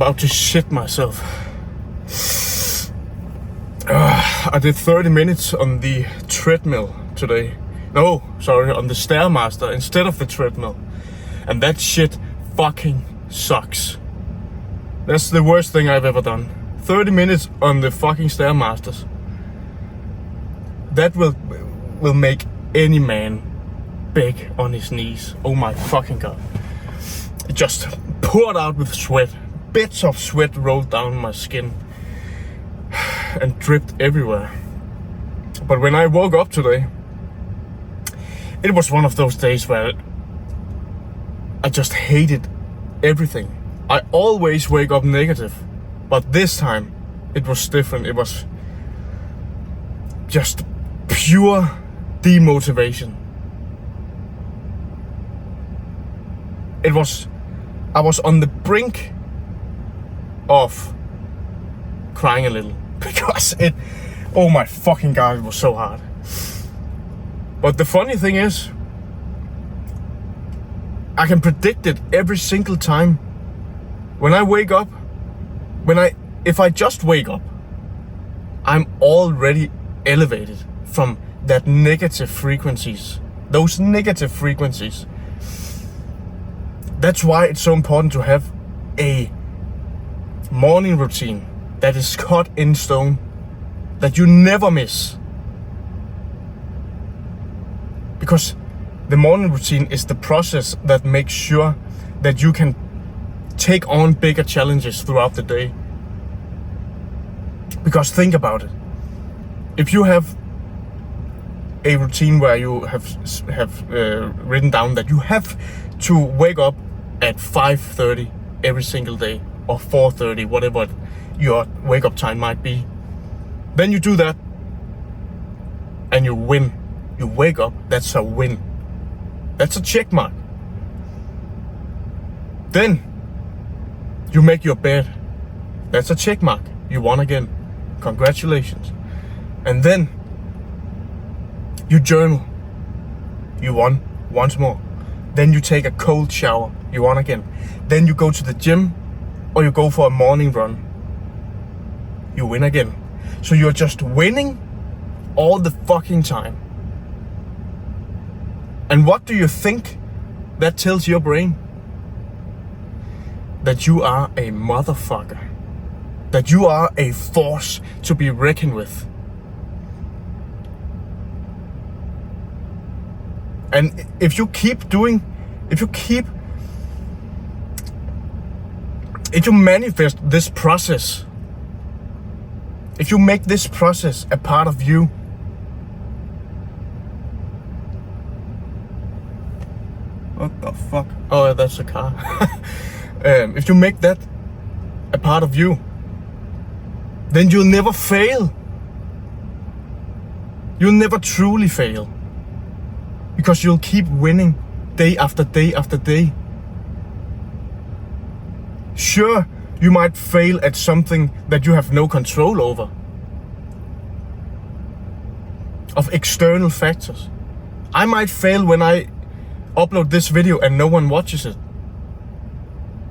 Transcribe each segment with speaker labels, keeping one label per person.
Speaker 1: about to shit myself. I did 30 minutes on the treadmill today. No, sorry, on the Stairmaster instead of the treadmill. And that shit fucking sucks. That's the worst thing I've ever done. 30 minutes on the fucking Stairmasters. That will make any man beg on his knees. Oh my fucking god. It just poured out with sweat. Bits of sweat rolled down my skin and dripped everywhere. But when I woke up today, it was one of those days where I just hated everything. I always wake up negative, but this time it was different. It was just pure demotivation. I was on the brink of crying a little because oh my fucking god, it was so hard. But the funny thing is, I can predict it every single time. When I wake up, if I just wake up, I'm already elevated from that negative frequencies, those negative frequencies. That's why it's so important to have a morning routine that is cut in stone, that you never miss. Because the morning routine is the process that makes sure that you can take on bigger challenges throughout the day. Because think about it. If you have a routine where you have written down that you have to wake up at 5:30 every single day, or 4:30, whatever your wake up time might be, then you do that and you win. You wake up, that's a win. That's a check mark. Then you make your bed. That's a check mark. You won again. Congratulations. And then you journal. You won once more. Then you take a cold shower. You won again. Then you go to the gym or you go for a morning run. You win again. So you're just winning all the fucking time. And what do you think that tells your brain? That you are a motherfucker. That you are a force to be reckoned with. And if you manifest this process, if you make this process a part of you, what the fuck? Oh, that's a car. If you make that a part of you, then you'll never fail. You'll never truly fail. Because you'll keep winning day after day after day. Sure, you might fail at something that you have no control over. Of external factors. I might fail when I upload this video and no one watches it.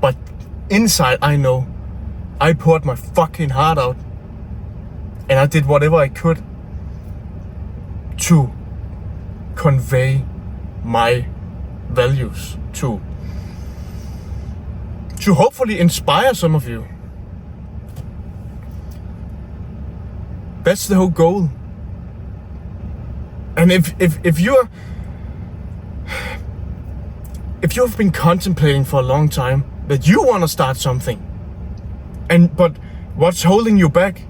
Speaker 1: But inside I know I poured my fucking heart out. And I did whatever I could to convey my values, to hopefully inspire some of you. That's the whole goal. And if you've been contemplating for a long time that you want to start something, but what's holding you back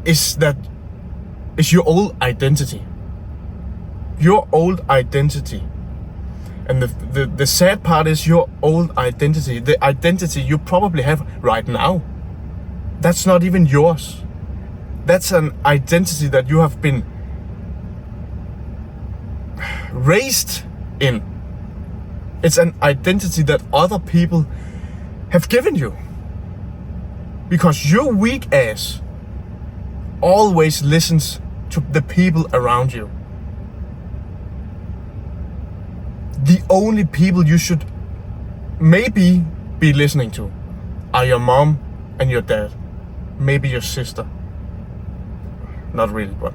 Speaker 1: is your old identity. Your old identity. And the sad part is your old identity. The identity you probably have right now. That's not even yours. That's an identity that you have been raised in. It's an identity that other people have given you. Because your weak ass always listens to the people around you. The only people you should maybe be listening to are your mom and your dad. Maybe your sister. Not really, but...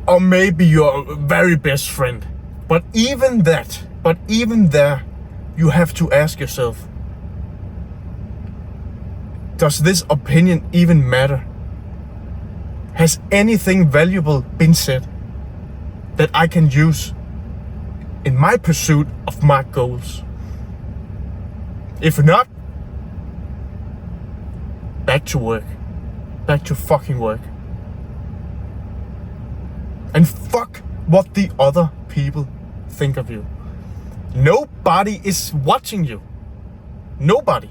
Speaker 1: Or maybe your very best friend. But even there, you have to ask yourself, does this opinion even matter? Has anything valuable been said that I can use in my pursuit of my goals? If not, back to work. Back to fucking work. And fuck what the other people think of you. Nobody is watching you. Nobody.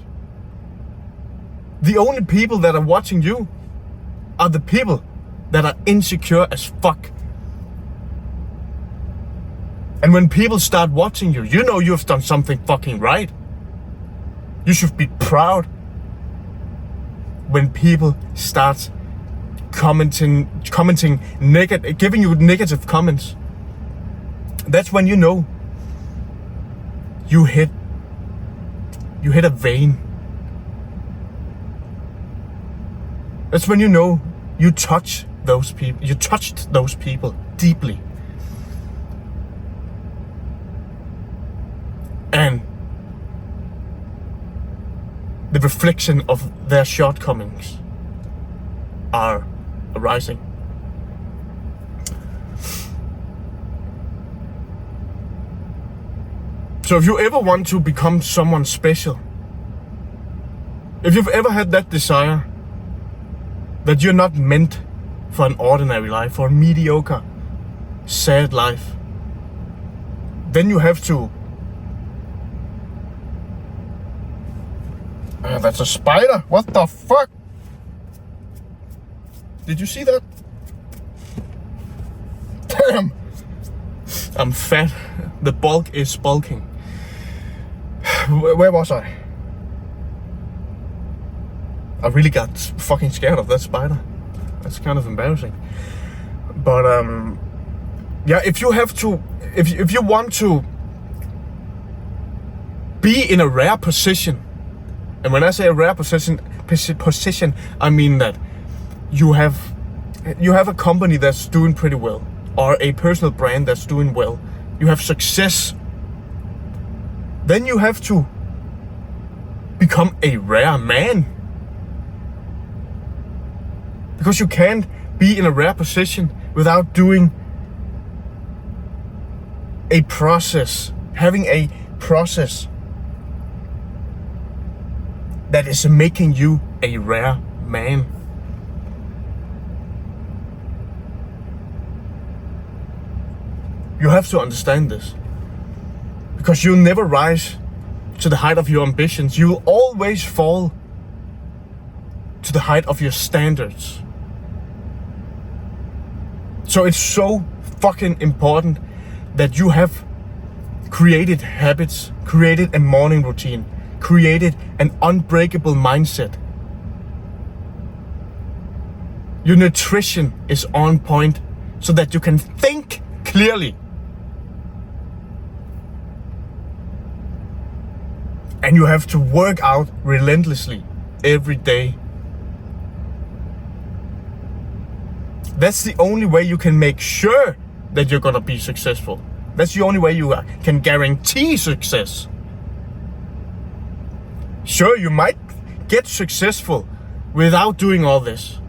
Speaker 1: The only people that are watching you are the people that are insecure as fuck. And when people start watching you, you know you've done something fucking right. You should be proud when people start commenting negative, giving you negative comments. That's when you know you hit a vein. That's when you know you touched those people deeply. And the reflection of their shortcomings are arising. So if you ever want to become someone special, if you've ever had that desire that you're not meant for an ordinary life, for a mediocre, sad life, then you have to... that's a spider. What the fuck? Did you see that? Damn. I'm fat. The bulk is bulking. Where was I? I really got fucking scared of that spider. That's kind of embarrassing. But yeah, if you want to be in a rare position, and when I say a rare position, I mean that you have a company that's doing pretty well, or a personal brand that's doing well. You have success. Then you have to become a rare man. Because you can't be in a rare position without doing a process, having a process that is making you a rare man. You have to understand this. Because you'll never rise to the height of your ambitions. You'll always fall to the height of your standards. So it's so fucking important that you have created habits, created a morning routine, created an unbreakable mindset. Your nutrition is on point so that you can think clearly. And you have to work out relentlessly every day. That's the only way you can make sure that you're gonna be successful. That's the only way you can guarantee success. Sure, you might get successful without doing all this.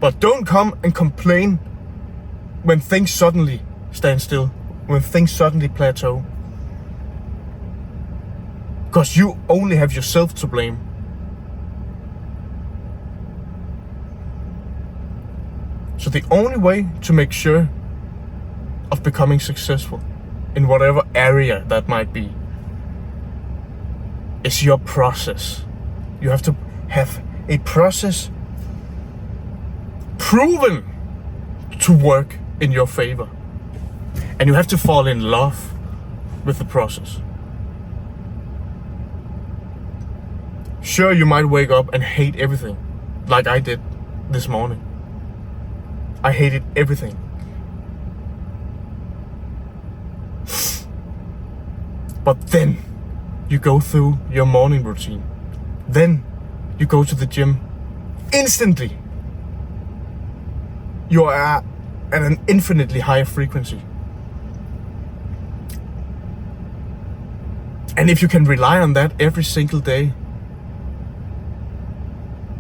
Speaker 1: But don't come and complain when things suddenly stand still, when things suddenly plateau. Because you only have yourself to blame. So the only way to make sure of becoming successful in whatever area that might be is your process. You have to have a process proven to work in your favor. And you have to fall in love with the process. Sure, you might wake up and hate everything, like I did this morning. I hated everything. But then you go through your morning routine. Then you go to the gym. Instantly, you are at an infinitely higher frequency. And if you can rely on that every single day,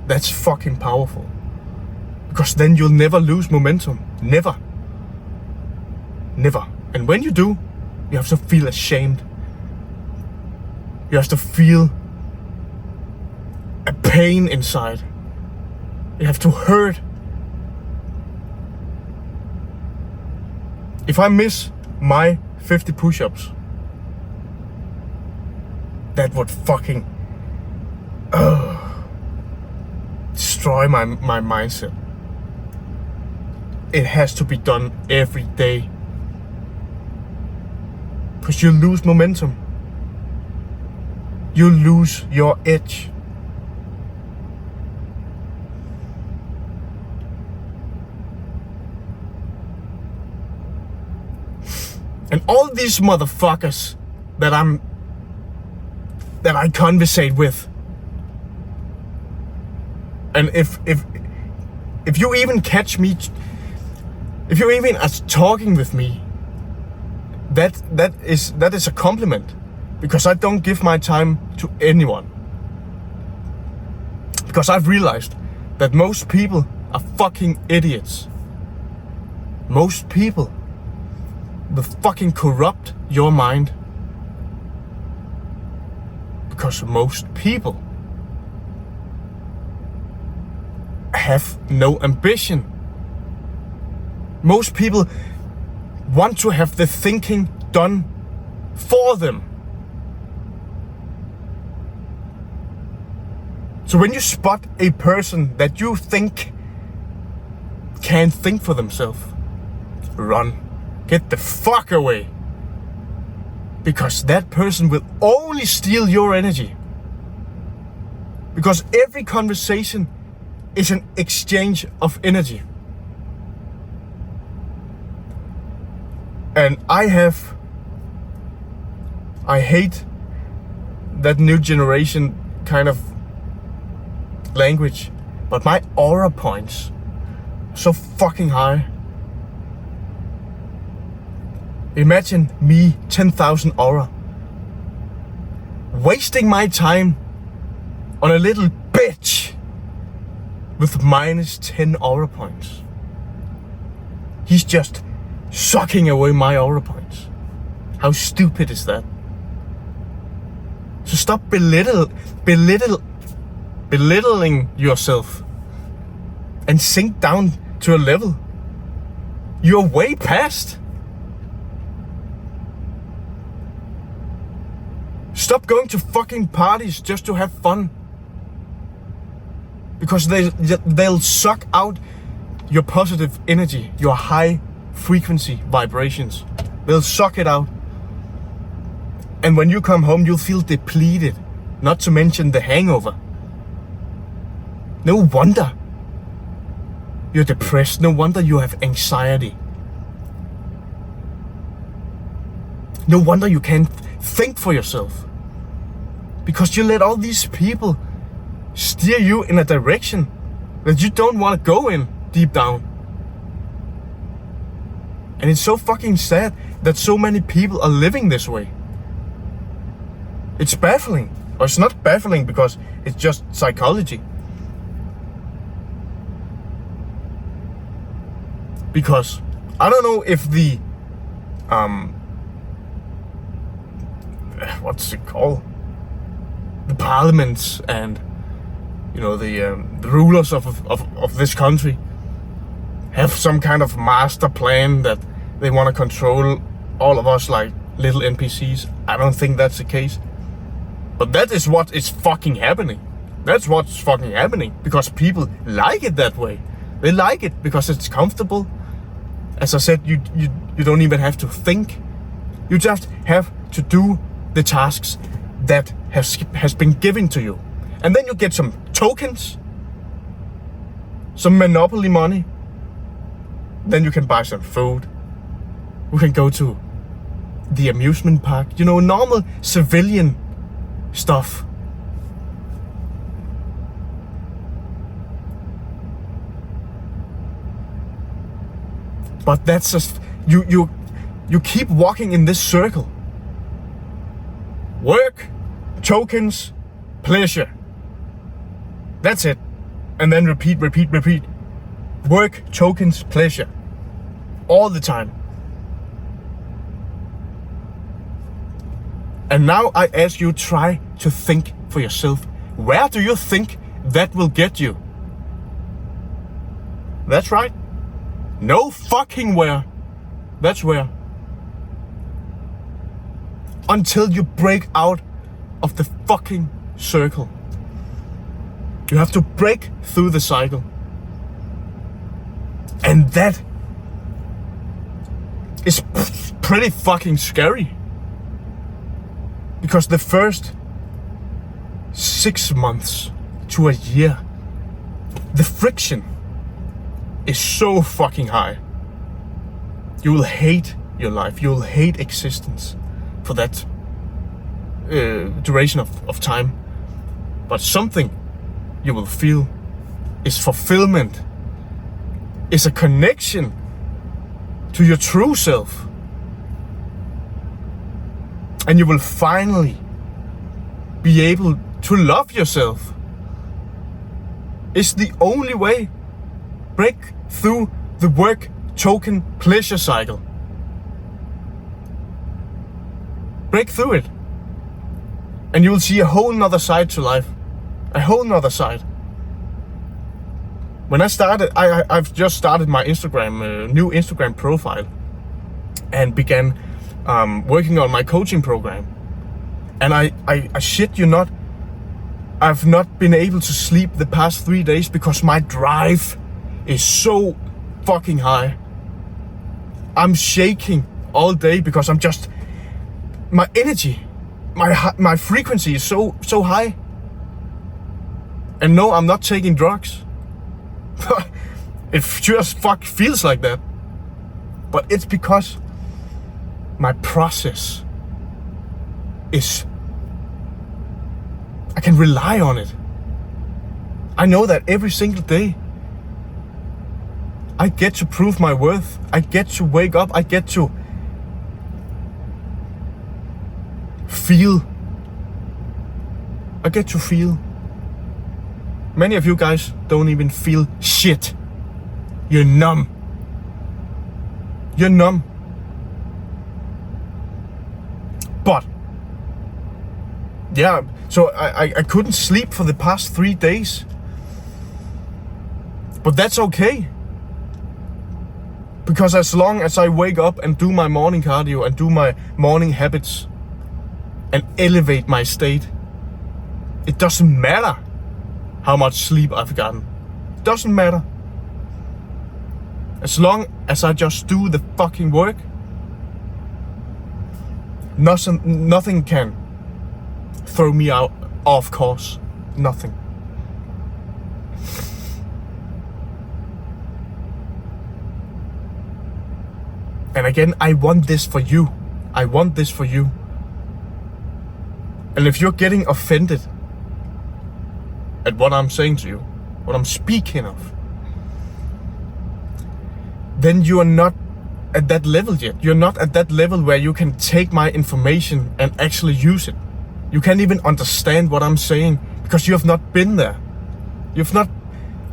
Speaker 1: that's fucking powerful. Because then you'll never lose momentum. Never. Never. And when you do, you have to feel ashamed. You have to feel a pain inside. You have to hurt. If I miss my 50 push-ups, that would fucking destroy my mindset. It has to be done every day. Because you lose momentum. You lose your edge. And all these motherfuckers that I conversate with, and if you even catch me, if you even are talking with me, that is a compliment, because I don't give my time to anyone. Because I've realized that most people are fucking idiots. Most people will fucking corrupt your mind. Because most people have no ambition. Most people want to have the thinking done for them. So when you spot a person that you think can't think for themselves, run. Get the fuck away. Because that person will only steal your energy. Because every conversation is an exchange of energy. And I hate that new generation kind of language, but my aura points so fucking high. Imagine me, 10,000 aura, wasting my time on a little bitch with minus 10 aura points. He's just sucking away my aura points. How stupid is that? So stop belittling yourself and sink down to a level you're way past. Stop going to fucking parties just to have fun. Because they'll suck out your positive energy, your high frequency vibrations. They'll suck it out. And when you come home, you'll feel depleted. Not to mention the hangover. No wonder you're depressed. No wonder you have anxiety. No wonder you can't think for yourself. Because you let all these people steer you in a direction that you don't want to go in deep down. And it's so fucking sad that so many people are living this way. It's baffling. Or it's not baffling because it's just psychology. Because I don't know if the what's it called? The parliaments and the rulers of this country have some kind of master plan that they want to control all of us like little NPCs. I don't think that's the case. But that is what is fucking happening. That's what's fucking happening. Because people like it that way. They like it because it's comfortable. As I said, you don't even have to think. You just have to do the tasks that has been given to you. And then you get some tokens, some monopoly money. Then you can buy some food. You can go to the amusement park. Normal civilian stuff. But that's just, you keep walking in this circle. Work, tokens, pleasure. That's it. And then repeat. Work, tokens, pleasure. All the time. And now I ask you, try to think for yourself. Where do you think that will get you? That's right. No fucking where. That's where. Until you break out of the fucking circle. You have to break through the cycle. And that is pretty fucking scary. Because the first 6 months to a year, the friction is so fucking high. You will hate your life. You will hate existence for that duration of time. But something you will feel is fulfillment, is a connection to your true self. And you will finally be able to love yourself. It's the only way. Break through the work, token, pleasure cycle. Break through it. And you will see a whole nother side to life. A whole nother side. When I started, I've just started my Instagram, new Instagram profile. And began working on my coaching program. And I shit you not, I've not been able to sleep the past 3 days because my drive is so fucking high. I'm shaking all day because I'm just, my energy, my frequency is so high. And no, I'm not taking drugs. It just feels like that. But it's because my process is, I can rely on it. I know that every single day I get to prove my worth. I get to wake up. I get to feel. I get to feel. Many of you guys don't even feel shit. You're numb. You're numb. But yeah, so I couldn't sleep for the past 3 days. But that's okay. Because as long as I wake up and do my morning cardio and do my morning habits and elevate my state, it doesn't matter how much sleep I've gotten. It doesn't matter. As long as I just do the fucking work, nothing can throw me out off course. Nothing. And again, I want this for you. I want this for you. And if you're getting offended at what I'm saying to you, what I'm speaking of, then you are not at that level yet. You're not at that level where you can take my information and actually use it. You can't even understand what I'm saying because you have not been there. You've not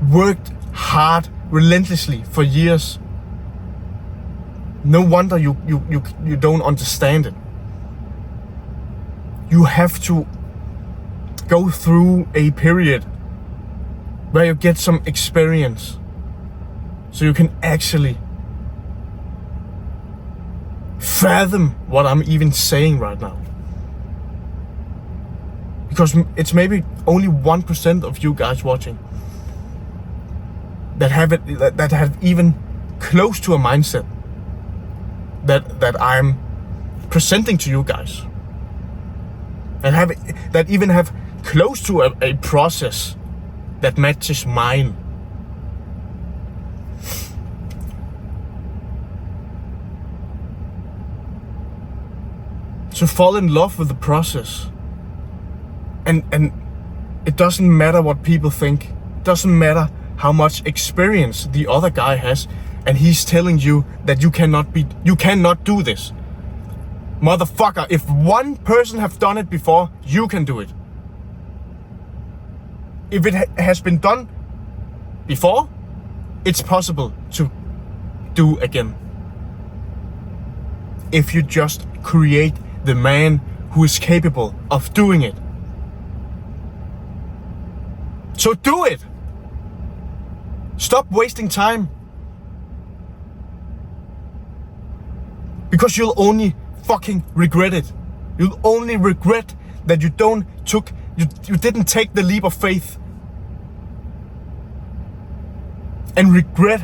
Speaker 1: worked hard, relentlessly for years. No wonder you don't understand it. You have to go through a period where you get some experience so you can actually fathom what I'm even saying right now. Because it's maybe only 1% of you guys watching that have even close to a mindset that I'm presenting to you guys, that even have close to a process that matches mine. So fall in love with the process. And it doesn't matter what people think. It doesn't matter how much experience the other guy has, and he's telling you that you cannot do this. Motherfucker, if one person have done it before, you can do it. If it has been done before, it's possible to do again. If you just create the man who is capable of doing it. So do it! Stop wasting time. Because you'll only fucking regret it. You'll only regret that you didn't take the leap of faith. And regret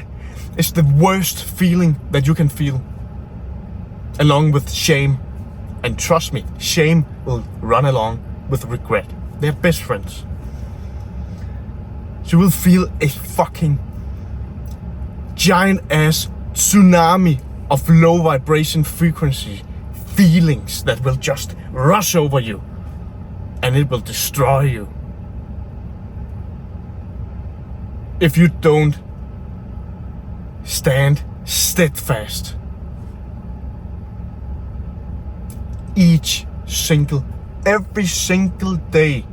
Speaker 1: is the worst feeling that you can feel. Along with shame. And trust me, shame will run along with regret. They're best friends. You will feel a fucking giant ass tsunami of low vibration frequency feelings that will just rush over you. And it will destroy you. If you don't stand steadfast. Every single day.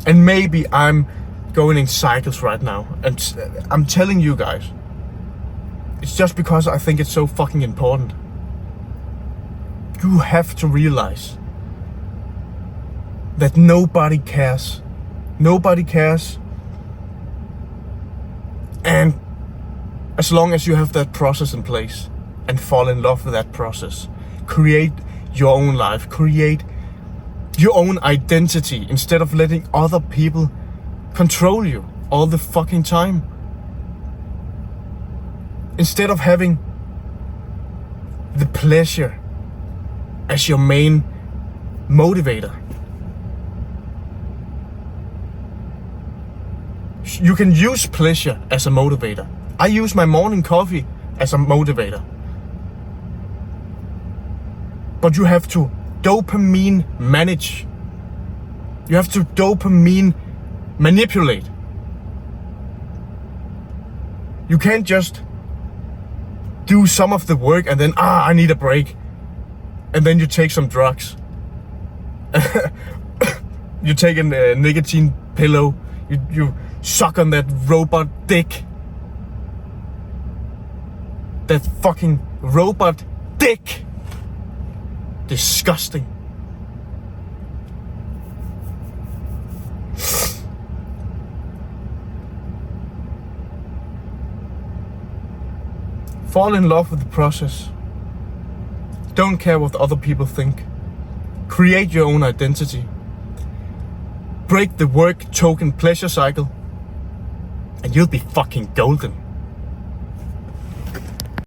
Speaker 1: And maybe I'm going in cycles right now, and I'm telling you guys, it's just because I think it's so fucking important. You have to realize that nobody cares. Nobody cares. And as long as you have that process in place and fall in love with that process, create your own life, create your own identity instead of letting other people control you all the fucking time. Instead of having the pleasure as your main motivator. You can use pleasure as a motivator. I use my morning coffee as a motivator. But you have to dopamine manage. You have to dopamine manipulate. You can't just do some of the work and then, I need a break. And then you take some drugs. You take a nicotine pillow. You suck on that robot dick. That fucking robot dick. Disgusting. Fall in love with the process. Don't care what other people think. Create your own identity. Break the work token pleasure cycle. And you'll be fucking golden.